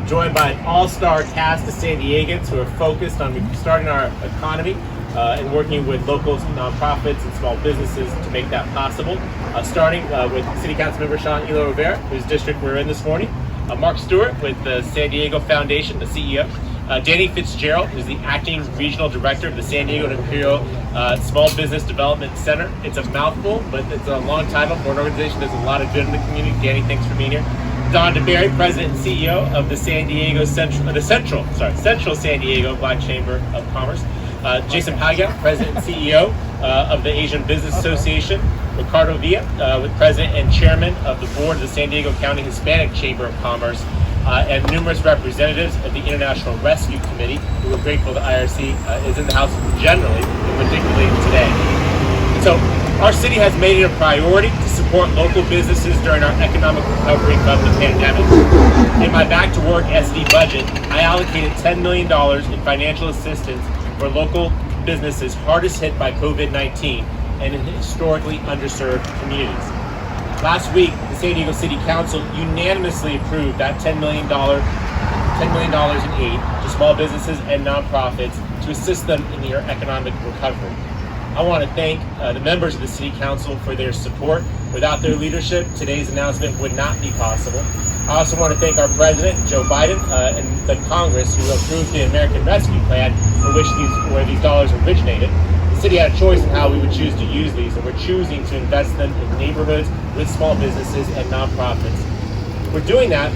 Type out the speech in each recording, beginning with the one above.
joined by an all-star cast of San Diegans who are focused on starting our economy and working with local nonprofits and small businesses to make that possible. Starting with City Council Member Sean Elo Rivera, whose district we're in this morning. Mark Stewart with the San Diego Foundation, the CEO. Danny Fitzgerald, who's the acting regional director of the San Diego and Imperial Small Business Development Center. It's a mouthful, but it's a long title for an organization that does a lot of good in the community. Danny, thanks for being here. Don DeBerry, president and CEO of the Central San Diego Black Chamber of Commerce. Jason Paga, president and CEO of the Asian Business Association. Ricardo Villa, with president and chairman of the board of the San Diego County Hispanic Chamber of Commerce. And numerous representatives of the International Rescue Committee, who we're grateful the IRC is in the House generally, and particularly today. So our city has made it a priority to support local businesses during our economic recovery from the pandemic. In my Back to Work SD budget, I allocated $10 million in financial assistance for local businesses hardest hit by COVID-19 and in historically underserved communities. Last week, the San Diego City Council unanimously approved that $10 million in aid to small businesses and nonprofits to assist them in their economic recovery. I want to thank the members of the City Council for their support. Without their leadership, today's announcement would not be possible. I also want to thank our President, Joe Biden, and the Congress who approved the American Rescue Plan, where these dollars originated. The city had a choice in how we would choose to use these, and we're choosing to invest them in neighborhoods with small businesses and nonprofits. We're doing that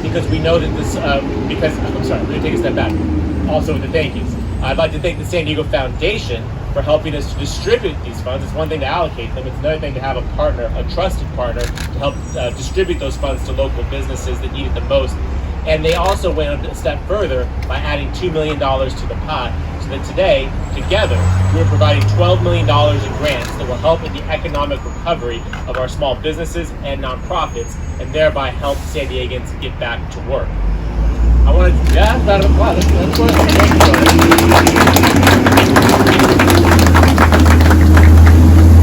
because we know that let me take a step back. Also with the thank yous. I'd like to thank the San Diego Foundation for helping us to distribute these funds. It's one thing to allocate them, it's another thing to have a partner, a trusted partner, to help distribute those funds to local businesses that need it the most. And they also went a step further by adding $2 million to the pot, so that today, together, we're providing $12 million in grants that will help in the economic recovery of our small businesses and nonprofits, and thereby help San Diegans get back to work. I want to, round of applause.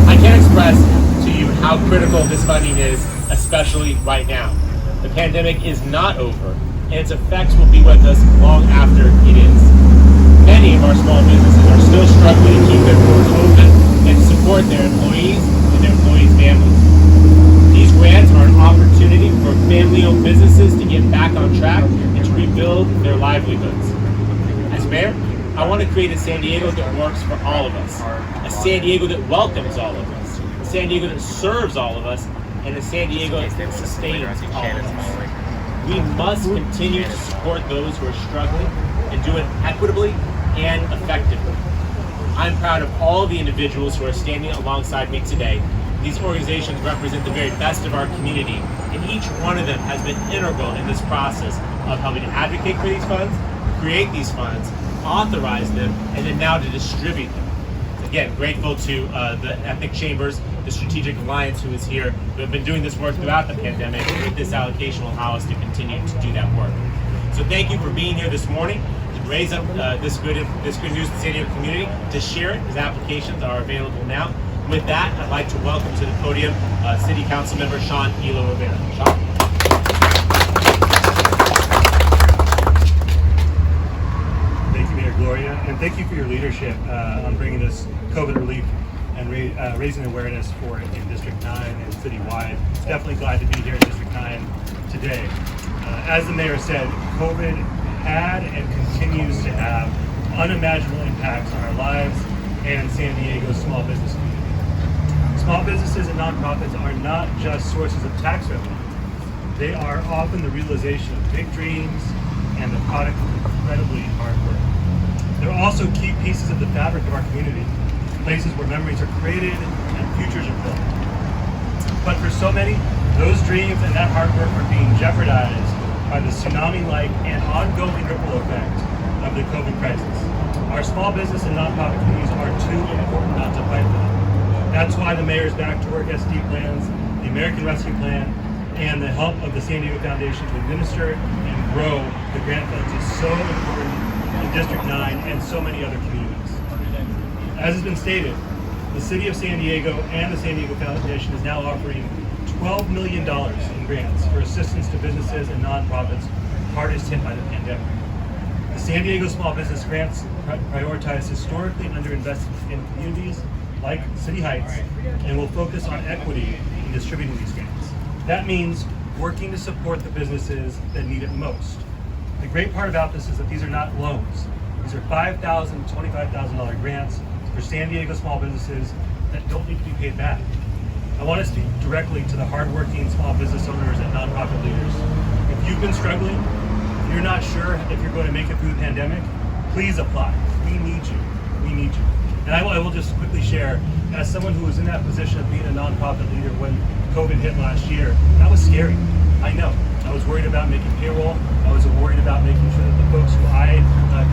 I can't express to you how critical this funding is, especially right now. The pandemic is not over, and its effects will be with us long after it is. Many of our small businesses are still struggling to keep their doors open and support their employees and their employees' families. These grants are an opportunity for family-owned businesses to get back on track and to rebuild their livelihoods. As mayor, I want to create a San Diego that works for all of us, a San Diego that welcomes all of us, a San Diego that serves all of us, and a San Diego that sustains all of us. We must continue to support those who are struggling and do it equitably and effectively. I'm proud of all the individuals who are standing alongside me today. These organizations represent the very best of our community, and each one of them has been integral in this process of helping to advocate for these funds, create these funds, authorize them, and then now to distribute them. Again, grateful to the ethnic chambers, the Strategic Alliance who is here, who have been doing this work throughout the pandemic, and with this allocation will allow us to continue to do that work. So thank you for being here this morning to raise up this good news to the San Diego community, to share it. His applications are available now. With that, I'd like to welcome to the podium City Council Member Sean Elo Rivera. Sean. Thank you, Mayor Gloria, and thank you for your leadership on bringing this COVID relief and raising awareness for it in District 9 and citywide. Definitely glad to be here in District 9 today. As the mayor said, COVID had and continues to have unimaginable impacts on our lives and San Diego's small business community. Small businesses and nonprofits are not just sources of tax revenue. They are often the realization of big dreams and the product of incredibly hard work. They're also key pieces of the fabric of our community, places where memories are created and futures are built. But for so many, those dreams and that hard work are being jeopardized by the tsunami-like and ongoing ripple effect of the COVID crisis. Our small business and nonprofit communities are too important not to fight for them. That's why the Mayor's Back to Work SD plans, the American Rescue Plan, and the help of the San Diego Foundation to administer and grow the grant funds is so important in District 9 and so many other communities. As has been stated, the City of San Diego and the San Diego Foundation is now offering $12 million in grants for assistance to businesses and nonprofits hardest hit by the pandemic. The San Diego Small Business Grants prioritize historically underinvested in communities like City Heights and will focus on equity in distributing these grants. That means working to support the businesses that need it most. The great part about this is that these are not loans. These are $5,000, $25,000 grants for San Diego small businesses that don't need to be paid back. I want to speak directly to the hardworking small business owners and nonprofit leaders. If you've been struggling, if you're not sure if you're going to make it through the pandemic, please apply. We need you. We need you. And I will just quickly share, as someone who was in that position of being a nonprofit leader when COVID hit last year, that was scary. I know. I was worried about making payroll. I was worried about making sure that the folks who I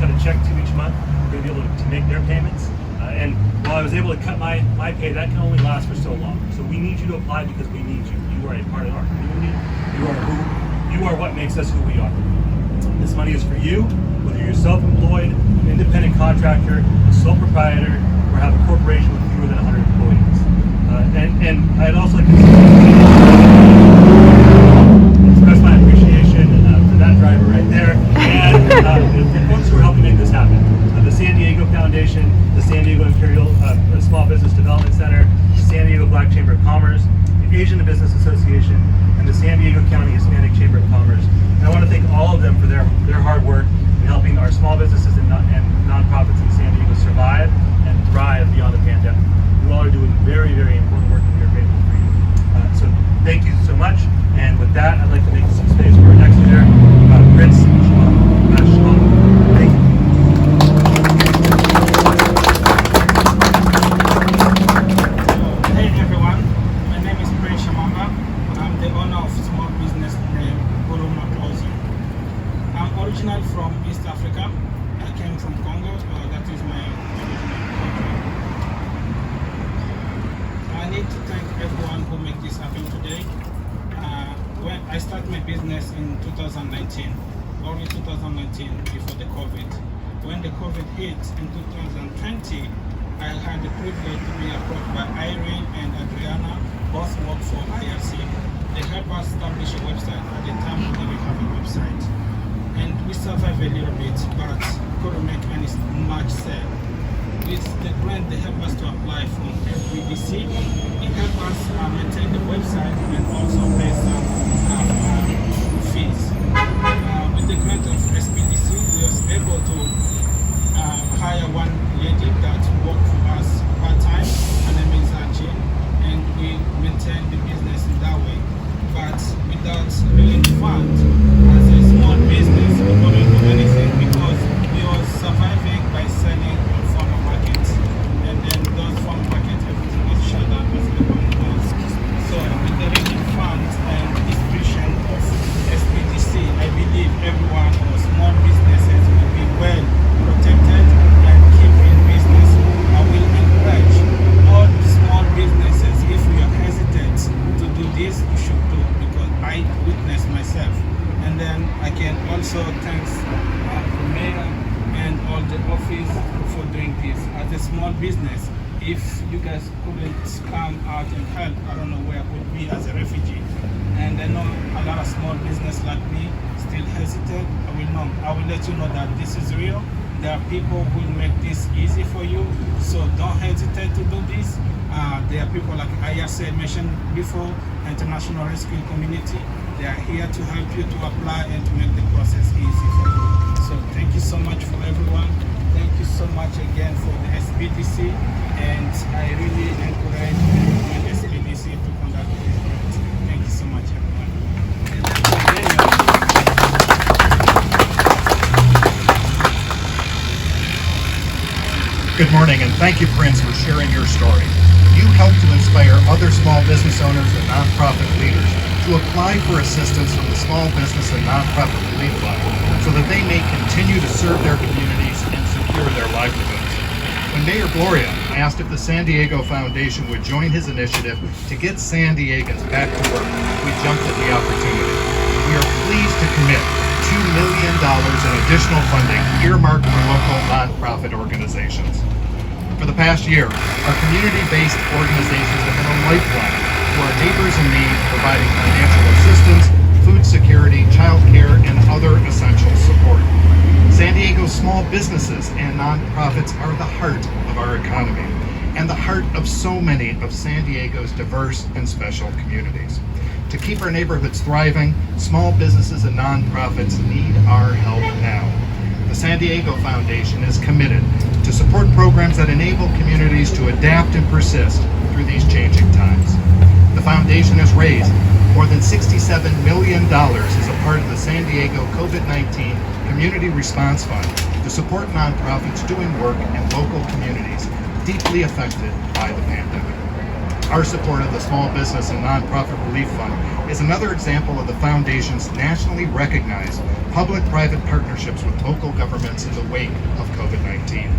cut a check to each month were going to be able to make their payments. And while I was able to cut my pay, that can only last for so long. So we need you to apply because we need you. You are a part of our community. You are what makes us who we are. This money is for you, whether you're self-employed, an independent contractor, a sole proprietor, or have a corporation with fewer than 100 employees. And I'd also like to express my appreciation for that driver right there, and the folks who are helping make this happen. The San Diego Foundation, the San Diego Imperial Small Business Development Center, the San Diego Black Chamber of Commerce, the Asian Business Association, and the San Diego County Hispanic Chamber of Commerce. And I want to thank all of them for their hard work in helping our small businesses and nonprofits in San Diego survive and thrive beyond the pandemic. You all are doing very, very important work, and we are grateful for you. So thank you so much. And with that, I'd like to make some space for our next leader, Prince Shalom. Thank you. Hey everyone, my name is Prince Shamamba. I'm the owner of small business name Buruma Clothing. I'm original from East Africa. I came from Congo. That is my original country. I need to thank everyone who made this happen today. When I started my business in 2019, early 2019, before the COVID. When the COVID hit in 2020, I had the privilege to be approached by Irene and Adriana, both work for IRC. They helped us establish a website. At the time, we didn't have a website. And we survived a little bit, but couldn't make any much sale. With the grant, they helped us to apply from SBDC. It helped us maintain the website and also pay some fees. With the grant of SBDC, we were able to hire one lady that worked for us part-time. Her name is Jean, and we maintained the business in that way. But without really fund, as a small business, we couldn't do anything because we were surviving by selling on farmer markets. And then those farmer markets, everything was shut down with the lockdowns. So with the really funds and distribution of SPDC, I believe everyone or small businesses will be well protected and keep in business. I will encourage all small businesses, if we are hesitant to do this, you should do, because I witnessed myself. And then I can also thank the mayor and all the office for doing this. As a small business, if you guys couldn't come out and help, I don't know where I would be as a refugee. And I know a lot of small business like me still hesitate. I will let you know that this is real. There are people who will make this easy for you, so don't hesitate to do this. There are people like IRC mentioned before, International Rescue Community. They are here to help you to apply and to make the process easy for you. So thank you so much for everyone. Thank you so much again for the SBDC, and I really encourage the SBDC to conduct this grant. Thank you so much, everyone. Good morning, and thank you, Prince, for sharing your story. You help to inspire other small business owners and nonprofit leaders to apply for assistance from the Small Business and Nonprofit Relief Fund so that they may continue to serve their communities and secure their livelihoods. When Mayor Gloria asked if the San Diego Foundation would join his initiative to get San Diegans back to work, we jumped at the opportunity. We are pleased to commit $2 million in additional funding earmarked for local nonprofit organizations. For the past year, our community-based organizations have been a lifeline to our neighbors in need, providing financial assistance, food security, child care, and other essential support. San Diego's small businesses and nonprofits are the heart of our economy and the heart of so many of San Diego's diverse and special communities. To keep our neighborhoods thriving, small businesses and nonprofits need our help now. The San Diego Foundation is committed to support programs that enable communities to adapt and persist through these changing times. The foundation has raised more than $67 million as a part of the San Diego COVID-19 Community Response Fund to support nonprofits doing work in local communities deeply affected by the pandemic. Our support of the Small Business and Nonprofit Relief Fund is another example of the Foundation's nationally recognized public-private partnerships with local governments in the wake of COVID-19.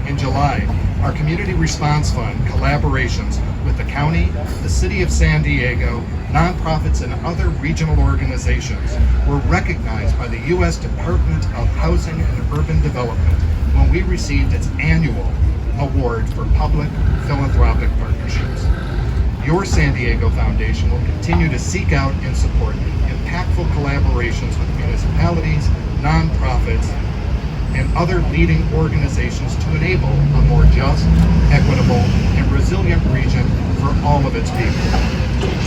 In July, our Community Response Fund collaborations with the county, the city of San Diego, nonprofits, and other regional organizations were recognized by the U.S. Department of Housing and Urban Development when we received its annual award for public philanthropic partnerships. Your San Diego Foundation will continue to seek out and support impactful collaborations with municipalities, nonprofits, and other leading organizations to enable a more just, equitable, and resilient region for all of its people.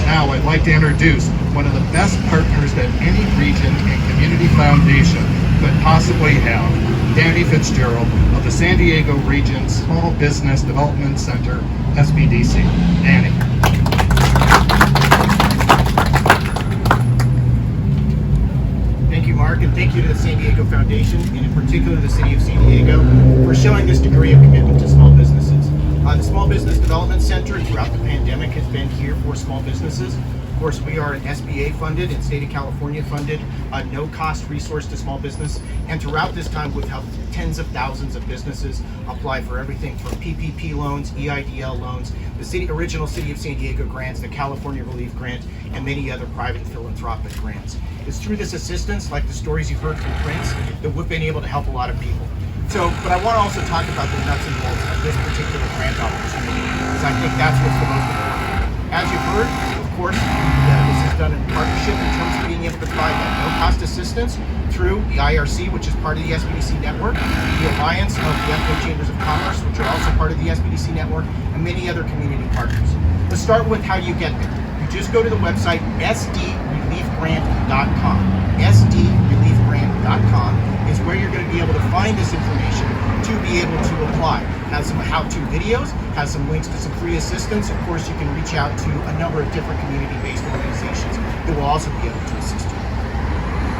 Now I'd like to introduce one of the best partners that any region and community foundation could possibly have, Danny Fitzgerald of the San Diego Region Small Business Development Center, SBDC. Danny. Thank you, Mark, and thank you to the San Diego Foundation, and in particular the City of San Diego, for showing this degree of commitment to small businesses. The Small Business Development Center throughout the pandemic has been here for small businesses. Of course, we are an SBA funded and State of California funded, no-cost resource to small business, and throughout this time we've helped tens of thousands of businesses apply for everything from PPP loans, EIDL loans, the original City of San Diego grants, the California Relief Grant, and many other private philanthropic grants. It's through this assistance, like the stories you've heard from Prince, that we've been able to help a lot of people. But I want to also talk about the nuts and bolts of this particular grant opportunity, because I think that's what's the most important. As you've heard, of course, this is done in partnership in terms of being able to provide that no-cost assistance through the IRC, which is part of the SBDC network, the Alliance of the Ethnic Chambers of Commerce, which are also part of the SBDC network, and many other community partners. Let's start with how you get there. You just go to the website sdreliefgrant.com. sdreliefgrant.com is where you're going to be able to find this information to be able to apply. It has some how-to videos, has some links to some free assistance. Of course, you can reach out to a number of different community-based organizations that will also be able to assist you.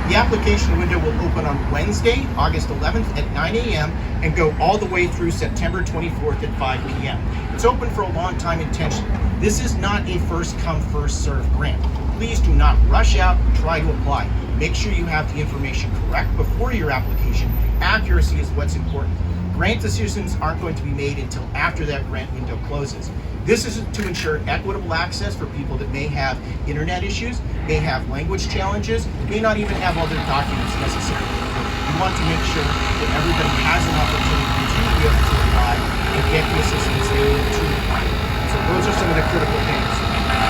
The application window will open on Wednesday, August 11th at 9 a.m. and go all the way through September 24th at 5 p.m. It's open for a long time intentionally. This is not a first-come, first-served grant. Please do not rush out and try to apply. Make sure you have the information correct before your application. Accuracy is what's important. Grant decisions aren't going to be made until after that grant window closes. This is to ensure equitable access for people that may have internet issues, may have language challenges, may not even have all their documents necessarily. We want to make sure that everybody has an opportunity to be able to apply and get the assistance they need to apply. So those are some of the critical things.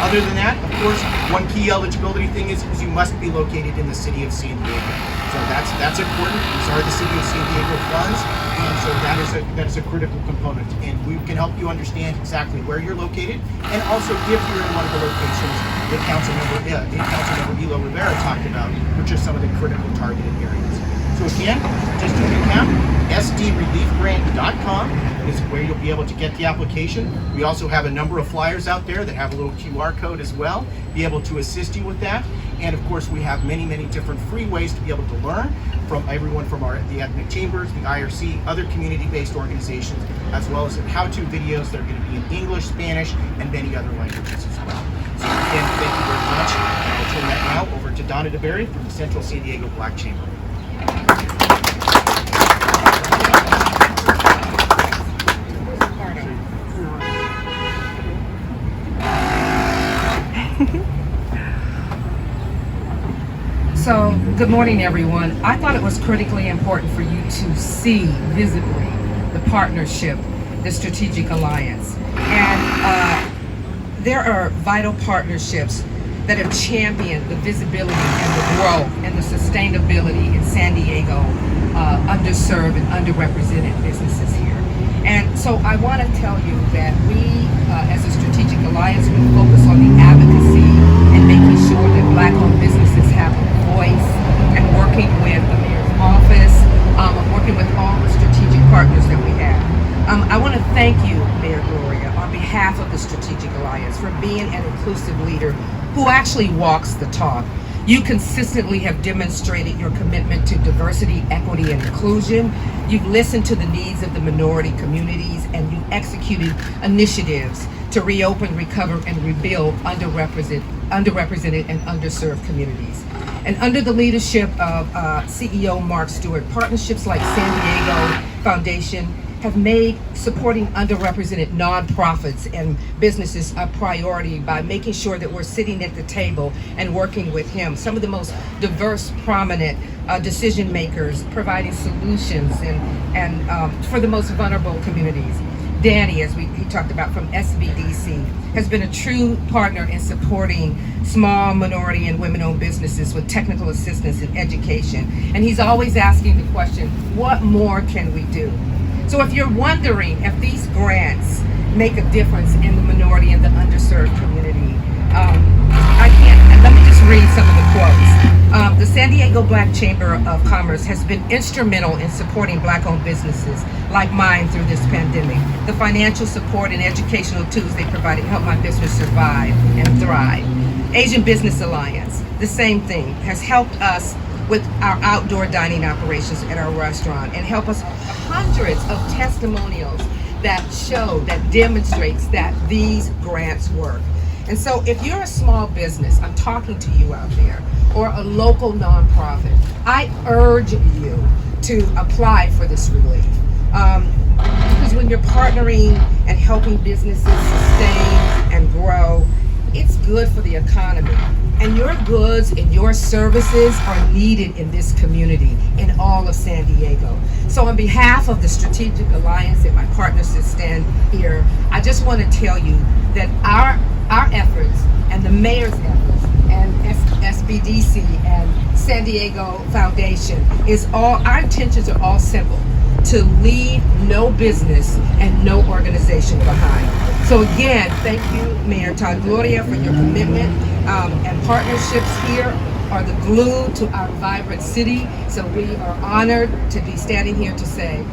Other than that, of course, one key eligibility thing is you must be located in the City of San Diego. So that's important. These are the City of San Diego funds, and so that is a critical component. And we can help you understand exactly where you're located, and also if you're in one of the locations that Councilmember Elo Rivera talked about, which are some of the critical targeted areas. So again, just to recap, sdreliefgrant.com is where you'll be able to get the application. We also have a number of flyers out there that have a little QR code as well, be able to assist you with that. And of course, we have many, many different free ways to be able to learn from everyone from the Ethnic Chambers, the IRC, other community-based organizations, as well as how-to videos that are going to be in English, Spanish, and many other languages as well. So again, thank you very much. And I'll turn that now over to Donna DeBerry from the Central San Diego Black Chamber. So, good morning, everyone. I thought it was critically important for you to see visibly the partnership, the strategic alliance. And there are vital partnerships that have championed the visibility and the growth and the sustainability in San Diego, underserved and underrepresented businesses here. And so I want to tell you that we, as a strategic alliance, we focus on the advocacy and making sure that Black-owned businesses have a voice, and working with the mayor's office, working with all the strategic partners that we have. I want to thank you, Mayor Gloria, on behalf of the Strategic Alliance for being an inclusive leader who actually walks the talk. You consistently have demonstrated your commitment to diversity, equity, and inclusion. You've listened to the needs of the minority communities, and you've executed initiatives to reopen, recover, and rebuild underrepresented and underserved communities. And under the leadership of CEO Mark Stewart, partnerships like San Diego Foundation have made supporting underrepresented nonprofits and businesses a priority by making sure that we're sitting at the table and working with him. Some of the most diverse, prominent decision makers, providing solutions and for the most vulnerable communities. Danny, as he talked about from SBDC, has been a true partner in supporting small, minority, and women-owned businesses with technical assistance and education. And he's always asking the question, what more can we do? So if you're wondering if these grants make a difference in the minority and the underserved community, let me just read some of the quotes. The San Diego Black Chamber of Commerce has been instrumental in supporting Black-owned businesses like mine through this pandemic. The financial support and educational tools they provided help my business survive and thrive. Asian Business Alliance, the same thing, has helped us with our outdoor dining operations at our restaurant and help us hundreds of testimonials that show, that demonstrates that these grants work. And so if you're a small business, I'm talking to you out there, or a local nonprofit, I urge you to apply for this relief. Because when you're partnering and helping businesses sustain and grow, it's good for the economy. And your goods and your services are needed in this community, in all of San Diego. So on behalf of the Strategic Alliance and my partners that stand here, I just want to tell you that our efforts and the mayor's efforts and SBDC and San Diego Foundation our intentions are all simple: to leave no business and no organization behind. So again, thank you, Mayor Todd Gloria, for your commitment and partnerships here are the glue to our vibrant city. So we are honored to be standing here to say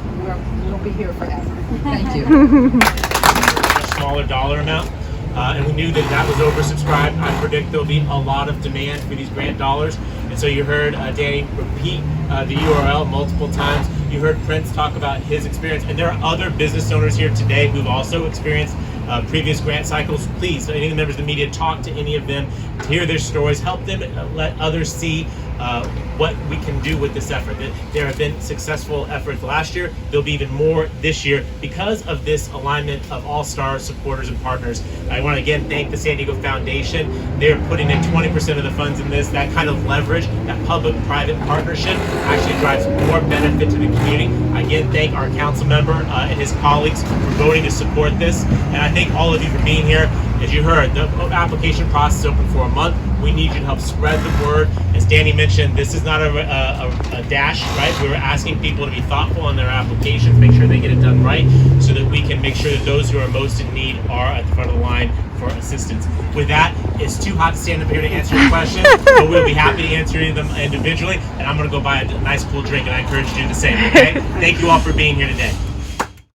we'll be here forever. Thank you. A smaller dollar amount. And we knew that was oversubscribed. I predict there'll be a lot of demand for these grant dollars. And so you heard Danny repeat the URL multiple times. You heard Prince talk about his experience. And there are other business owners here today who've also experienced previous grant cycles. Please, any of the members of the media, talk to any of them, to hear their stories, help them let others see what we can do with this effort. There have been successful efforts last year. There'll be even more this year because of this alignment of all-star supporters and partners. I want to again thank the San Diego Foundation. They're putting in 20% of the funds in this. That kind of leverage, that public-private partnership actually drives more benefit to the community. I again thank our council member and his colleagues for voting to support this. And I thank all of you for being here. As you heard, the application process is open for a month. We need you to help spread the word. As Danny mentioned, this is not a dash, right? We were asking people to be thoughtful on their applications, make sure they get it done right, so that we can make sure that those who are most in need are at the front of the line for assistance. With that, it's too hot to stand up here to answer your questions, but we'll be happy to answer any of them individually, and I'm going to go buy a nice cool drink, and I encourage you to do the same, okay? Thank you all for being here today.